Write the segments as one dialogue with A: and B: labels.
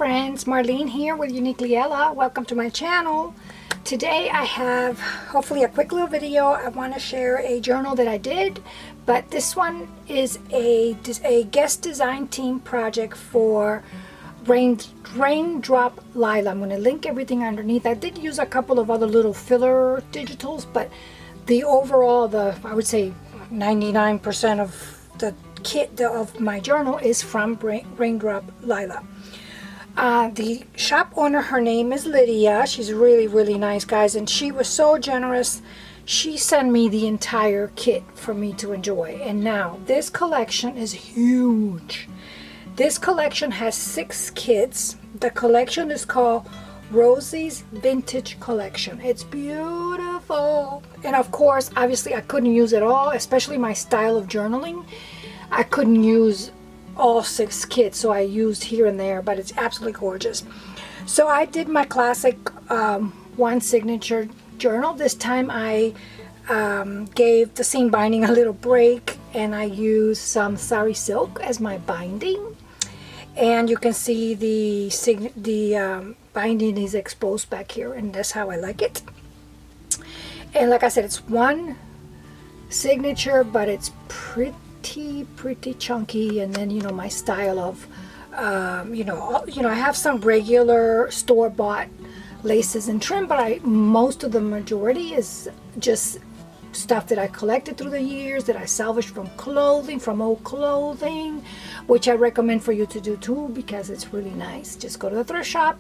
A: friends, Marlene here with Uniquely Ella. Welcome to my channel. Today I have hopefully a quick little video. I want to share a journal that I did, but this one is a guest design team project for Raindroplila. I'm going to link everything underneath. I did use a couple of other little filler digitals, but the overall, I would say 99% of the kit of my journal is from Raindroplila. The shop owner, her name is Lydia. She's really nice, guys, and she was so generous. She sent me the entire kit for me to enjoy. And now this collection is huge. This collection has 6 kits. The collection is called Rosie's Vintage Collection. It's beautiful, and of course, obviously I couldn't use it all, especially my style of journaling. I couldn't use all 6 kits, so I used here and there, but it's absolutely gorgeous. So I did my classic one signature journal. This time I gave the seam binding a little break, and I used some sari silk as my binding. And you can see the binding is exposed back here, and that's how I like it. And like I said, it's one signature, but it's pretty chunky. And then, you know, my style of you know, I have some regular store-bought laces and trim, but most of the majority is just stuff that I collected through the years, that I salvaged from clothing, from old clothing, which I recommend for you to do too, because it's really nice. Just go to the thrift shop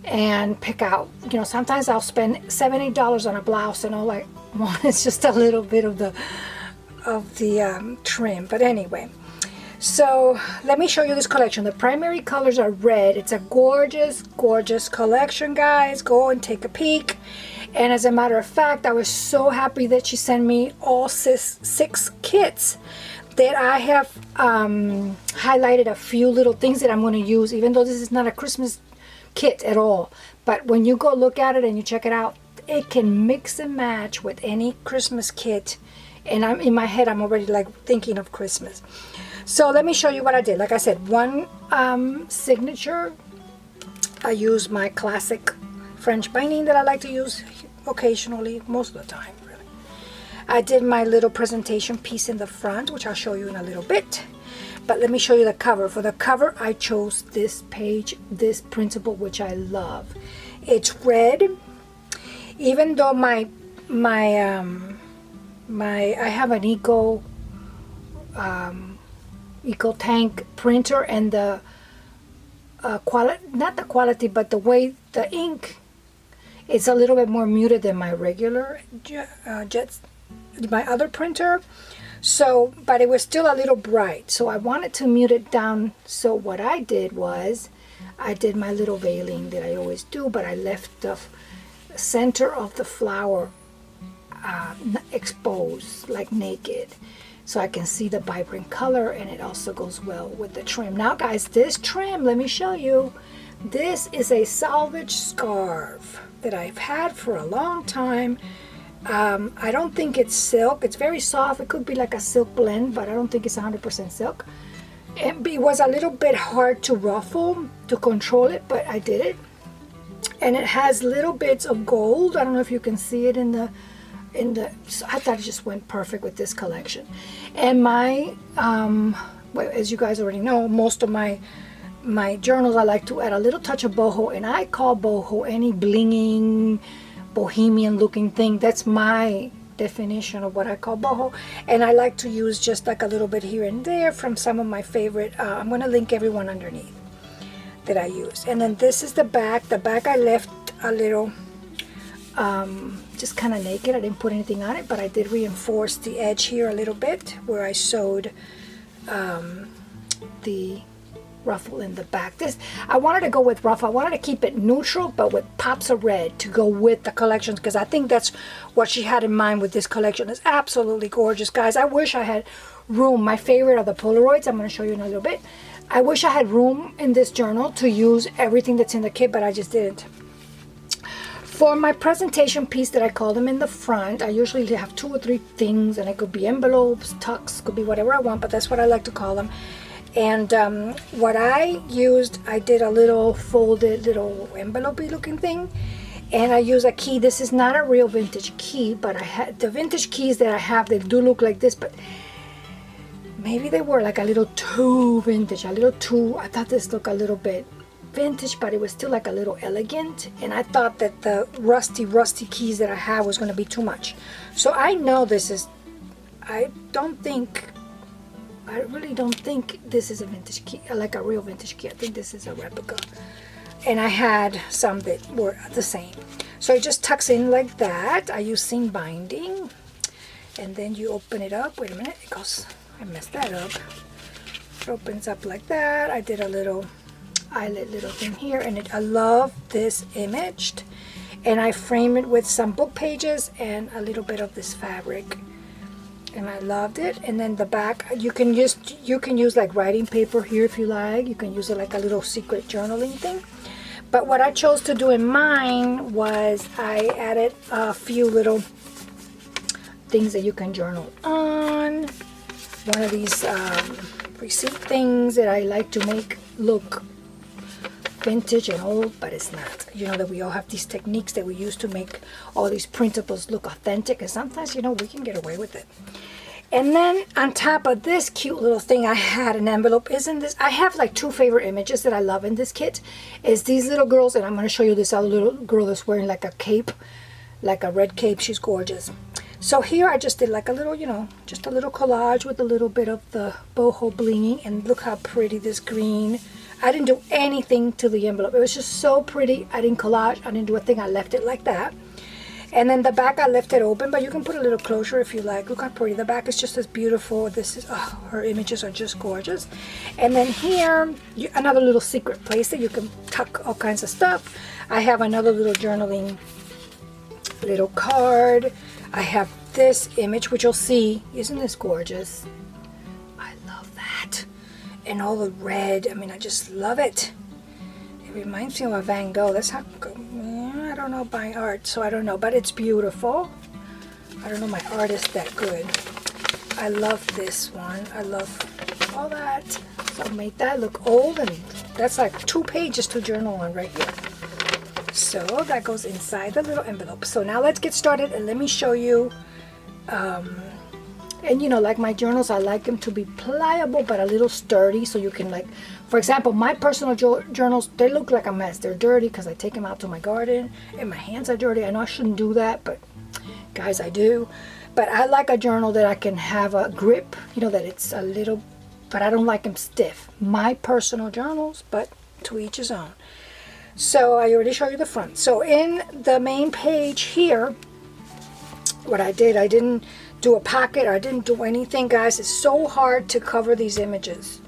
A: and pick out, you know, sometimes I'll spend $7-8 on a blouse, and all I want is just a little bit of the trim. But anyway, so let me show you this collection. The primary colors are red. It's a gorgeous collection, guys. Go and take a peek. And as a matter of fact, I was so happy that she sent me all 6 kits, that I have highlighted a few little things that I'm going to use, even though this is not a Christmas kit at all. But when you go look at it and you check it out, it can mix and match with any Christmas kit. And I'm in my head, I'm already like thinking of Christmas. So let me show you what I did. Like I said, one signature. I use my classic French binding that I like to use occasionally, most of the time, really. I did my little presentation piece in the front, which I'll show you in a little bit. But let me show you the cover. For the cover, I chose this page, this principle, which I love. It's red. Even though I have an eco tank printer, and the quality, not the quality, but the way the ink, it's a little bit more muted than my regular my other printer. So, but it was still a little bright, so I wanted to mute it down. So what I did was, I did my little veiling that I always do, but I left the center of the flower exposed, like naked, so I can see the vibrant color, and it also goes well with the trim. Now guys, this trim, let me show you. This is a salvage scarf that I've had for a long time. I don't think it's silk. It's very soft. It could be like a silk blend, but I don't think it's 100% silk. And it was a little bit hard to ruffle, to control it, but I did it. And it has little bits of gold. I don't know if you can see it in the so I thought it just went perfect with this collection. And my well, as you guys already know, most of my journals, I like to add a little touch of boho, and I call boho any blinging, bohemian looking thing. That's my definition of what I call boho. And I like to use just like a little bit here and there from some of my favorite. I'm going to link everyone underneath that I use. And then this is the back. The back I left a little just kind of naked. I didn't put anything on it, but I did reinforce the edge here a little bit where I sewed the ruffle in the back. This, I wanted to go with ruffle. I wanted to keep it neutral, but with pops of red to go with the collection, because I think that's what she had in mind with this collection. It's absolutely gorgeous, guys. I wish I had room. My favorite are the Polaroids. I'm going to show you in a little bit. I wish I had room in this journal to use everything that's in the kit, but I just didn't. For my presentation piece that I call them in the front, I usually have 2 or 3 things, and it could be envelopes, tucks, could be whatever I want, but that's what I like to call them. And what I used, I did a little folded little envelope-y looking thing, and I use a key. This is not a real vintage key, but I had the vintage keys that I have, they do look like this, but maybe they were like a little too vintage, a little too, I thought this looked a little bit vintage, but it was still like a little elegant, and I thought that the rusty keys that I had was going to be too much. So I know this is, I really don't think this is a vintage key, like a real vintage key. I think this is a replica. And I had some that were the same. So it just tucks in like that. I use seam binding. And then you open it up. Wait a minute, it goes, I messed that up. It opens up like that. I did a little eyelet little thing here, and I love this imaged. And I frame it with some book pages and a little bit of this fabric. And I loved it. And then the back, you can use like writing paper here if you like. You can use it like a little secret journaling thing. But what I chose to do in mine was I added a few little things that you can journal on. One of these receipt things that I like to make look vintage and old, but it's not. You know that we all have these techniques that we use to make all these printables look authentic, and sometimes, you know, we can get away with it. And then on top of this cute little thing, I had an envelope. Isn't this, I have like two favorite images that I love in this kit, is these little girls, and I'm going to show you this other little girl that's wearing like a cape, like a red cape. She's gorgeous. So here I just did like a little, you know, just a little collage with a little bit of the boho blinging, and look how pretty this green. I didn't do anything to the envelope. It was just so pretty. I didn't collage. I didn't do a thing. I left it like that. And then the back I left it open, but you can put a little closure if you like. Look how pretty. The back is just as beautiful. This is, oh, her images are just gorgeous. And then here, another little secret place that you can tuck all kinds of stuff. I have another little journaling little card. I have this image, which you'll see. Isn't this gorgeous? I love that. And all the red, I mean, I just love it. It reminds me of a Van Gogh. That's how, I don't know my art, so I don't know, but it's beautiful. I don't know my art is that good. I love this one. I love all that. So make that look old, and that's like 2 pages to journal on right here. So that goes inside the little envelope. So now let's get started, and let me show you. And you know, like my journals, I like them to be pliable but a little sturdy, so you can, like, for example, my personal journals, they look like a mess. They're dirty because I take them out to my garden and my hands are dirty. I know I shouldn't do that, but guys, I do. But I like a journal that I can have a grip, you know, that it's a little, but I don't like them stiff. My personal journals, but to each his own. So I already showed you the front. So in the main page here, what I did, I didn't do a pocket, or I didn't do anything, guys. It's so hard to cover these images.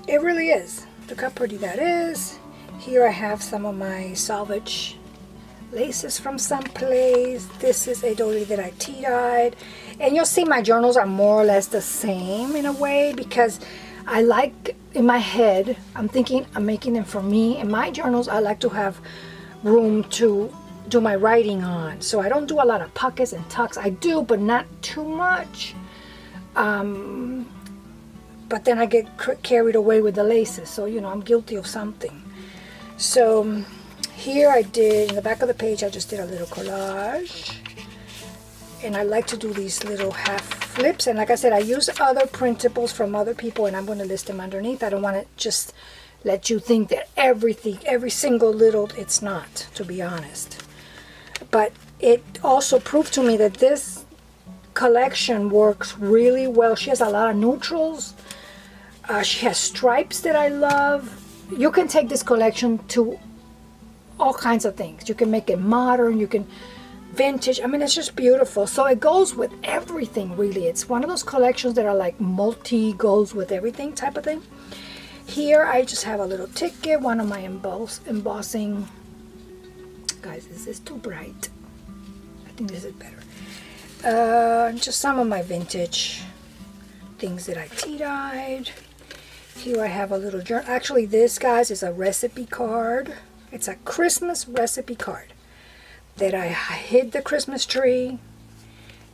A: It really is. Look how pretty that is. Here I have some of my salvage laces from someplace. This is a doily that I tea-dyed. And you'll see my journals are more or less the same in a way, because I like, in my head, I'm thinking I'm making them for me. In my journals, I like to have room to do my writing on, so I don't do a lot of pockets and tucks. I do, but not too much. But then I get carried away with the laces, so you know, I'm guilty of something. So here I did, in the back of the page, I just did a little collage, and I like to do these little half flips. And like I said, I use other printables from other people, and I'm going to list them underneath. I don't want to just let you think that everything, every single little, it's not, to be honest. But it also proved to me that this collection works really well. She has a lot of neutrals. She has stripes that I love. You can take this collection to all kinds of things. You can make it modern, you can vintage. I mean, it's just beautiful. So it goes with everything, really. It's one of those collections that are like goes with everything type of thing. Here I just have a little ticket, one of my embossing. Guys, this is too bright. I think this is better. Just some of my vintage things that I tea-dyed. Here I have a little journal. Actually, this, guys, is a recipe card. It's a Christmas recipe card that I hid the Christmas tree,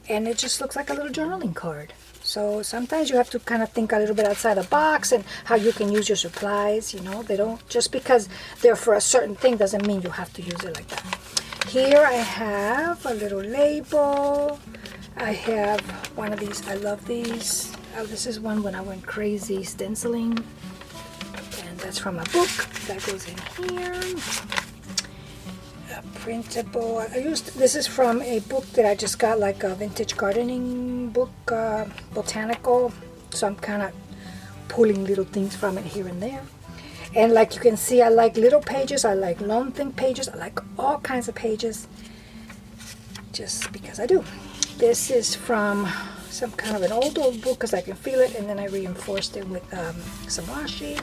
A: and it just looks like a little journaling card. So sometimes you have to kind of think a little bit outside the box and how you can use your supplies. You know, they don't, just because they're for a certain thing doesn't mean you have to use it like that. Here I have a little label. I have one of these. I love these. Oh, this is one when I went crazy stenciling. And that's from a book that goes in here. A printable. This is from a book that I just got, like a vintage gardening book, botanical. So I'm kind of pulling little things from it here and there. And like you can see, I like little pages. I like long thin pages. I like all kinds of pages. Just because I do. This is from some kind of an old book because I can feel it, and then I reinforced it with some washi.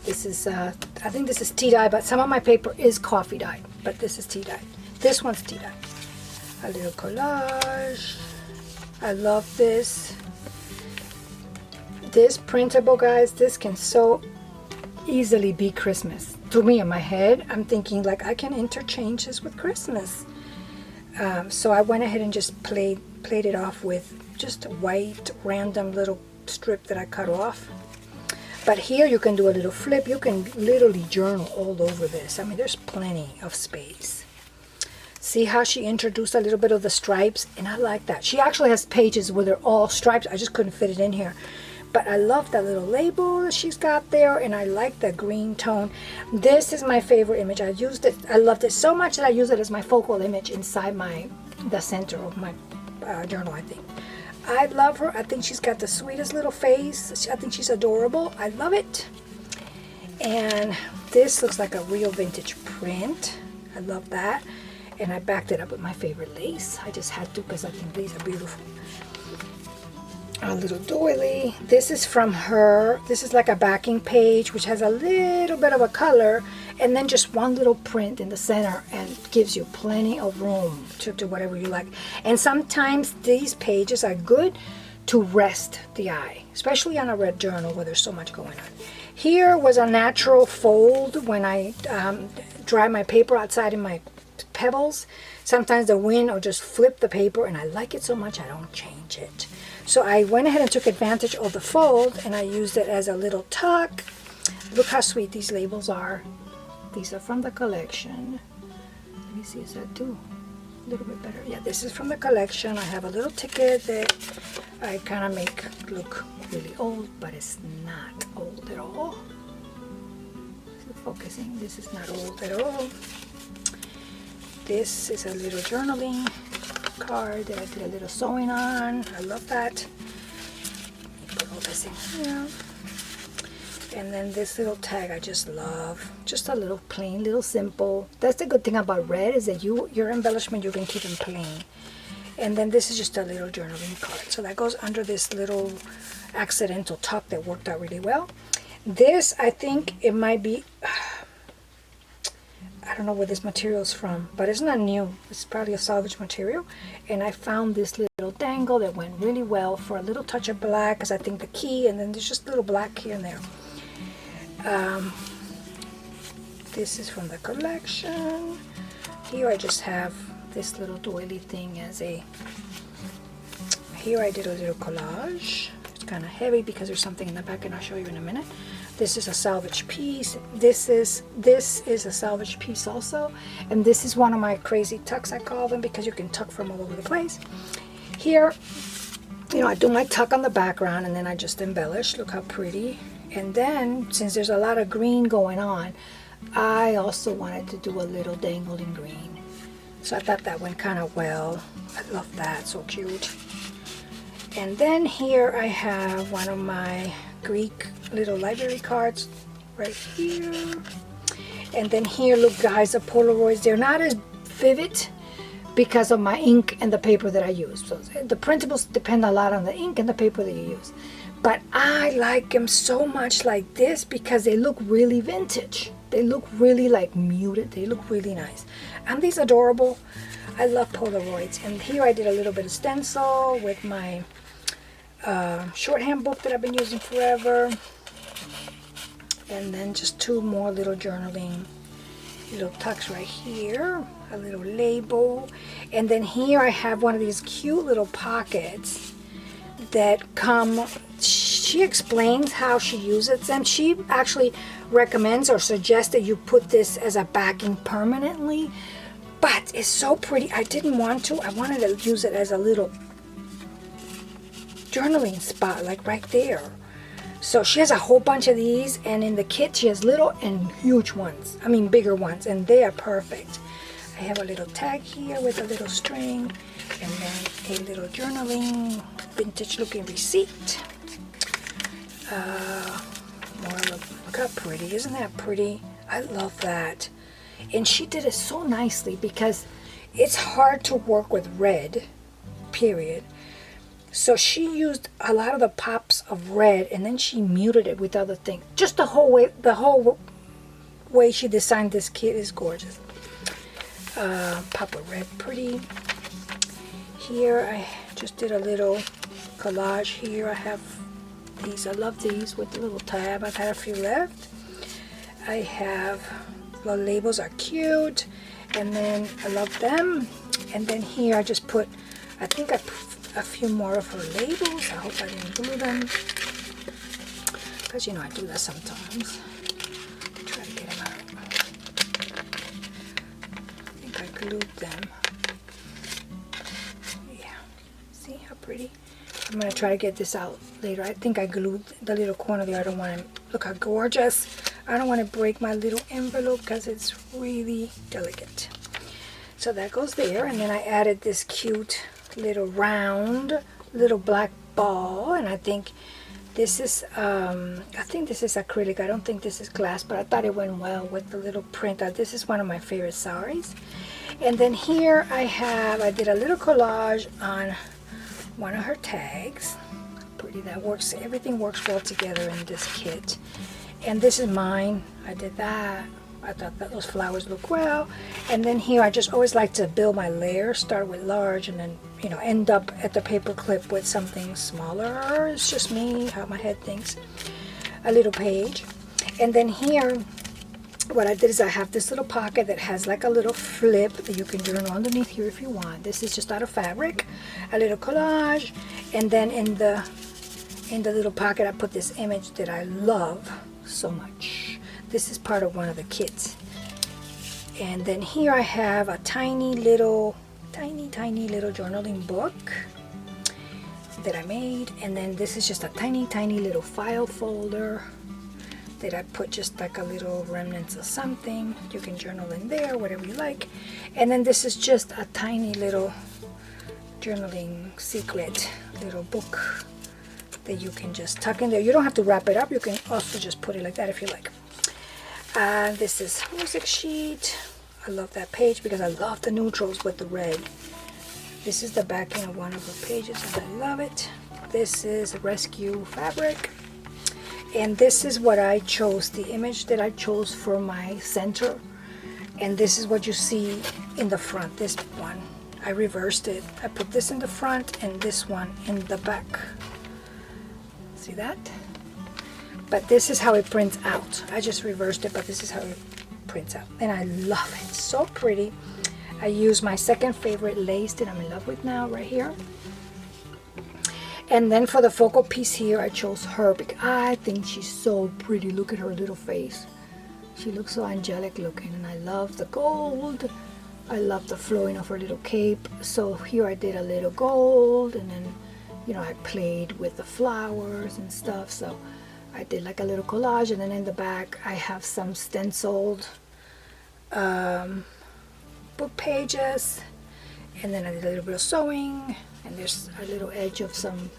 A: This is, I think this is tea dye, but some of my paper is coffee dye, but this is tea dye. This one's tea dye. A little collage. I love this. This printable, guys, this can so easily be Christmas. To me, in my head, I'm thinking like I can interchange this with Christmas. So I went ahead and just played it off with just a white random little strip that I cut off. But here you can do a little flip. You can literally journal all over this. I mean, there's plenty of space. See how she introduced a little bit of the stripes? And I like that. She actually has pages where they're all stripes. I just couldn't fit it in here. But I love that little label that she's got there, and I like the green tone. This is my favorite image. I used it. I loved it so much that I use it as my focal image inside the center of my journal, I think. I love her. I think she's got the sweetest little face. I think she's adorable. I love it. And this looks like a real vintage print. I love that. And I backed it up with my favorite lace. I just had to because I think these are beautiful. A little doily. This is from her. This is like a backing page which has a little bit of a color and then just one little print in the center, and gives you plenty of room to do whatever you like. And sometimes these pages are good to rest the eye, especially on a red journal where there's so much going on. Here was a natural fold when I dry my paper outside in my pebbles. Sometimes the wind will just flip the paper, and I like it so much I don't change it. So I went ahead and took advantage of the fold, and I used it as a little tuck. Look how sweet these labels are. These are from the collection. Let me see, is that do a little bit better? Yeah, this is from the collection. I have a little ticket that I kind of make look really old, but it's not old at all. Is it focusing? This is not old at all. This is a little journaling card that I did a little sewing on. I love that. Put all this in here. And then this little tag I just love. Just a little plain, little simple. That's the good thing about red, is that your embellishment, you can keep them plain. And then this is just a little journaling card. So that goes under this little accidental tuck that worked out really well. This, I think it might be, I don't know where this material is from, but it's not new. It's probably a salvage material. And I found this little dangle that went really well for a little touch of black, because I think the key, and then there's just a little black here and there. This is from the collection. Here I just have this little doily thing as a, here I did a little collage. It's kind of heavy because there's something in the back, and I'll show you in a minute. This is a salvage piece. This is a salvage piece also. And this is one of my crazy tucks, I call them, because you can tuck from all over the place. Here, you know, I do my tuck on the background, and then I just embellish. Look how pretty. And then, since there's a lot of green going on, I also wanted to do a little dangling green. So I thought that went kind of well. I love that, so cute. And then here I have one of my Greek little library cards right here. And then here, look guys, the Polaroids. They're not as vivid because of my ink and the paper that I use. So the printables depend a lot on the ink and the paper that you use. But I like them so much like this because they look really vintage. They look really like muted. They look really nice. Aren't these adorable? I love Polaroids. And here I did a little bit of stencil with my shorthand book that I've been using forever. And then just two more little journaling little tucks right here, a little label, and then here I have one of these cute little pockets that come. She explains how she uses them. She actually recommends or suggests that you put this as a backing permanently, but it's so pretty. I didn't want to. I wanted to use it as a little journaling spot, like right there. So she has a whole bunch of these, and in the kit she has little and huge ones. I mean bigger ones, and they are perfect. I have a little tag here with a little string, and then a little journaling vintage looking receipt. Look how pretty. Isn't that pretty? I love that. And she did it so nicely because it's hard to work with red, period. So she used a lot of the pops of red, and then she muted it with other things. Just the whole way she designed this kit is gorgeous. Pop of red, pretty. Here I just did a little collage here. I have these. I love these with the little tab. I've had a few left. I have the labels are cute, and then I love them. And then here I just put, I think I put a few more of her labels. I hope I didn't glue them, because you know I do that sometimes. Try to get them out. I think I glued them. Yeah, see how pretty? I'm going to try to get this out later. I think I glued the little corner there. I don't want to, look how gorgeous. I don't want to break my little envelope because it's really delicate. So that goes there, and then I added this cute little round little black ball, and I think this is acrylic. I don't think this is glass, but I thought it went well with the little print. This is one of my favorite saris. And then here I did a little collage on one of her tags. Pretty, that works. Everything works well together in this kit. And this is mine. I did that. I thought that those flowers look well. And then here I just always like to build my layers. Start with large and then, you know, end up at the paper clip with something smaller. It's just me, how my head thinks. A little page. And then here what I did is I have this little pocket that has like a little flip that you can journal underneath here if you want. This is just out of fabric. A little collage. And then in the little pocket I put this image that I love so much. This is part of one of the kits. And then here I have a tiny little journaling book that I made. And then this is just a tiny little file folder that I put just like a little remnants of something. You can journal in there, whatever you like. And then this is just a tiny little journaling secret little book that you can just tuck in there. You don't have to wrap it up. You can also just put it like that if you like. This is music sheet. I love that page because I love the neutrals with the red. This is the backing of one of the pages and I love it. This is rescue fabric. And this is what I chose, the image that I chose for my center. And this is what you see in the front, this one. I reversed it. I put this in the front and this one in the back. See that? But this is how it prints out. I just reversed it, but this is how it prints out. And I love it. So pretty. I use my second favorite lace that I'm in love with now right here. And then for the focal piece here, I chose her because I think she's so pretty. Look at her little face. She looks so angelic looking, and I love the gold. I love the flowing of her little cape. So here I did a little gold, and then, you know, I played with the flowers and stuff. So I did like a little collage, and then in the back I have some stenciled book pages, and then I did a little bit of sewing. And there's a little edge of some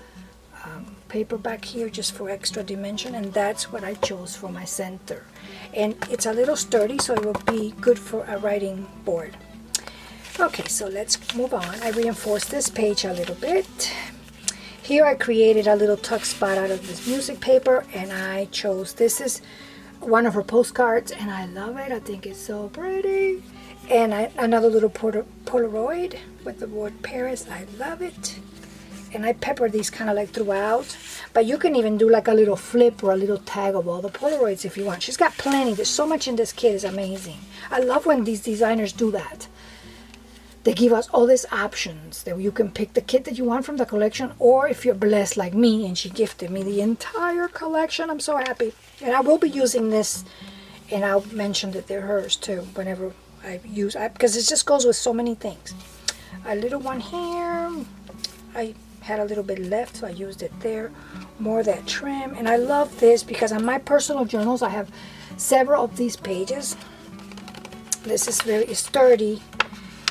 A: paper back here just for extra dimension, and that's what I chose for my center. And it's a little sturdy, so it will be good for a writing board. Okay, so let's move on. I reinforced this page a little bit. Here I created a little tuck spot out of this music paper, and I chose, this is one of her postcards, and I love it. I think it's so pretty. And another little Polaroid with the word Paris. I love it. And I pepper these kind of like throughout. But you can even do like a little flip or a little tag of all the Polaroids if you want. She's got plenty. There's so much in this kit. It's amazing. I love when these designers do that. They give us all these options that you can pick the kit that you want from the collection, or if you're blessed like me and she gifted me the entire collection, I'm so happy. And I will be using this, and I'll mention that they're hers too whenever I use it, because it just goes with so many things. A little one here. I had a little bit left, so I used it there. More of that trim. And I love this because on my personal journals I have several of these pages. This is very sturdy.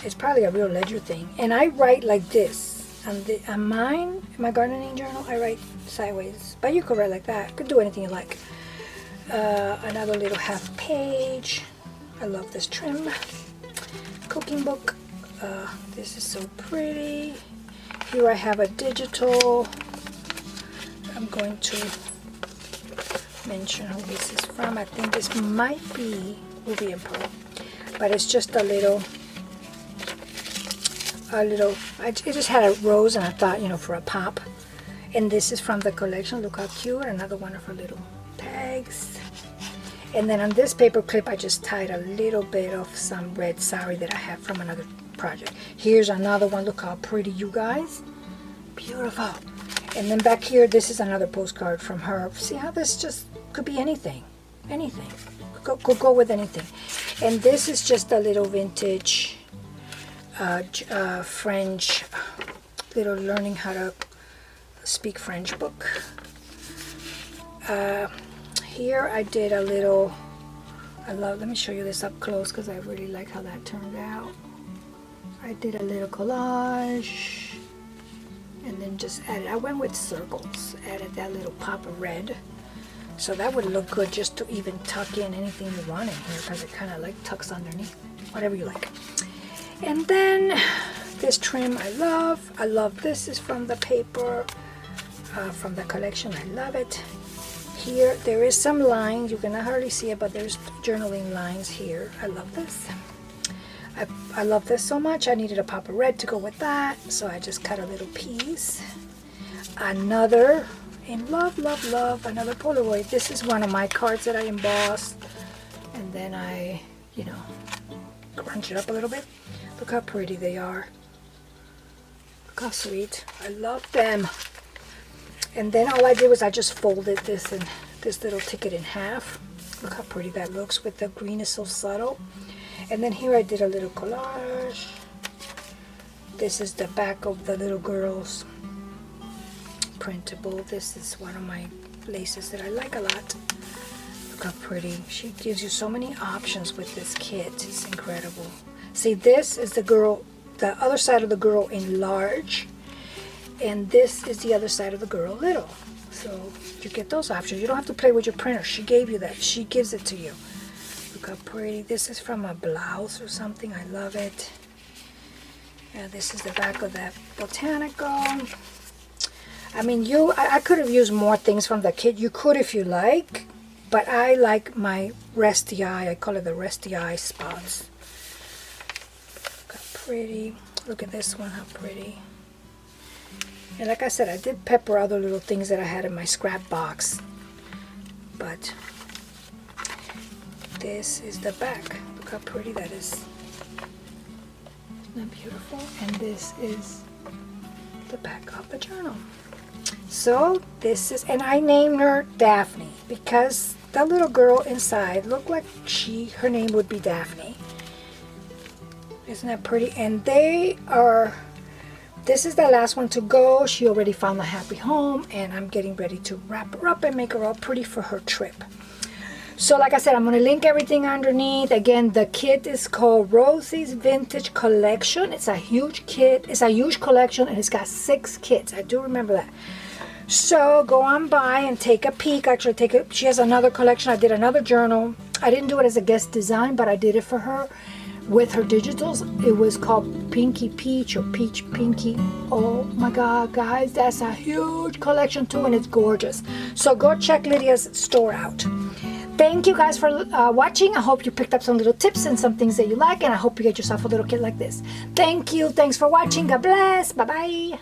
A: It's probably a real ledger thing. And I write like this. On mine, in my gardening journal, I write sideways. But you could write like that. You could do anything you like. Another little half page. I love this trim. Cooking book. This is so pretty. Here I have a digital. I'm going to mention who this is from. I think this might be Ruby and Pearl. But it's just a little, it just had a rose, and I thought, you know, for a pop. And this is from the collection. Look how cute. Another one of her little tags. And then on this paper clip, I just tied a little bit of some red sari that I have from another project. Here's another one. Look how pretty, you guys. Beautiful. And then back here, this is another postcard from her. See how this just could be anything. Anything. Could go with anything. And this is just a little vintage French, little learning how to speak French book. Here I did a little, let me show you this up close because I really like how that turned out. I did a little collage and then just added, I went with circles, added that little pop of red. So that would look good just to even tuck in anything you want in here, because it kind of like tucks underneath, whatever you like. And then this trim I love. I love this is from the paper, from the collection. I love it. Here there is some lines. You cannot hardly see it, but there's journaling lines here. I love this. I love this so much. I needed a pop of red to go with that, so I just cut a little piece. Another, in love, love, love, another Polaroid. This is one of my cards that I embossed, and then I, you know, crunch it up a little bit. Look how pretty they are. Look how sweet. I love them. And then all I did was I just folded this and this little ticket in half. Look how pretty that looks with the green is so subtle. And then here I did a little collage. This is the back of the little girl's printable. This is one of my laces that I like a lot. Look how pretty. She gives you so many options with this kit. It's incredible. See, this is the girl, the other side of the girl in large, and this is the other side of the girl little. So you get those options. You don't have to play with your printer. She gave you that. She gives it to you. Look how pretty. This is from a blouse or something. I love it. Yeah, this is the back of that botanical. I mean, I could have used more things from the kit. You could if you like, but I like my resty eye. I call it the resty eye spots. Look how pretty. Look at this one, how pretty. And like I said, I did pepper other little things that I had in my scrap box. But this is the back. Look how pretty that is. Isn't that beautiful? And this is the back of the journal. So this is, and I named her Daphne because the little girl inside looked like her name would be Daphne. Isn't that pretty? And they are, this is the last one to go. She already found a happy home, and I'm getting ready to wrap her up and make her all pretty for her trip. So like I said, I'm going to link everything underneath. Again, the kit is called Rosie's Vintage Collection. It's a huge kit. It's a huge collection, and it's got 6 kits. I do remember that. So go on by and take a peek. Actually, she has another collection. I did another journal. I didn't do it as a guest design, but I did it for her with her digitals. It was called Pinky Peach or Peach Pinky. Oh my God, guys, that's a huge collection too, and it's gorgeous. So go check Lydia's store out. Thank you guys for watching. I hope you picked up some little tips and some things that you like, and I hope you get yourself a little kit like this. Thank you. Thanks for watching. God bless. Bye-bye.